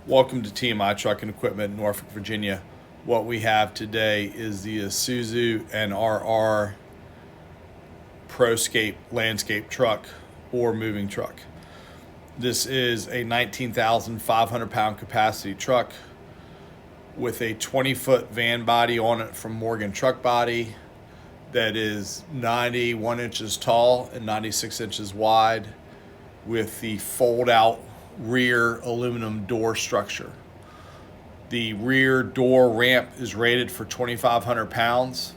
Welcome to TMI Truck and Equipment in Norfolk, Virginia. What we have today is the Isuzu NRR Proscape Landscape truck or moving truck. This is a 19,500 pound capacity truck with a 20-foot van body on it from Morgan Truck Body that is 91 inches tall and 96 inches wide with the fold-out rear aluminum door structure. The rear door ramp is rated for 2,500 pounds,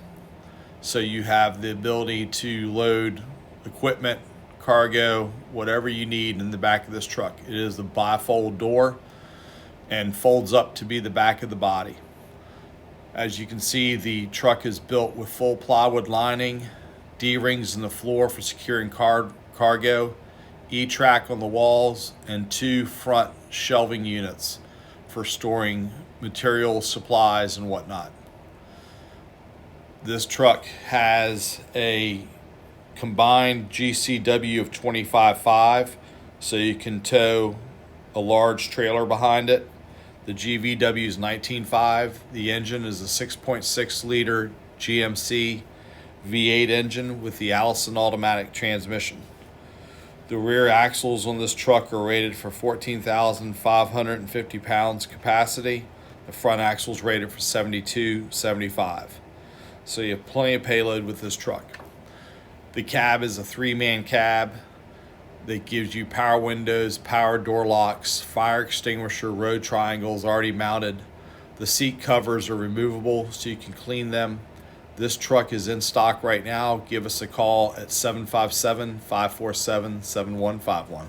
so you have the ability to load equipment, cargo, whatever you need in the back of this truck. It is a bifold door and folds up to be the back of the body. As you can see, the truck is built with full plywood lining, D-rings in the floor for securing cargo, E-track on the walls, and 2 front shelving units for storing materials, supplies, and whatnot. This truck has a combined GCW of 25.5, so you can tow a large trailer behind it. The GVW is 19.5. The engine is a 6.6 liter GMC V8 engine with the Allison automatic transmission. The rear axles on this truck are rated for 14,550 pounds capacity. The front axles rated for 72.75. So you have plenty of payload with this truck. The cab is a 3-man cab that gives you power windows, power door locks, fire extinguisher, road triangles already mounted. The seat covers are removable so you can clean them. This truck is in stock right now. Give us a call at 757-547-7151.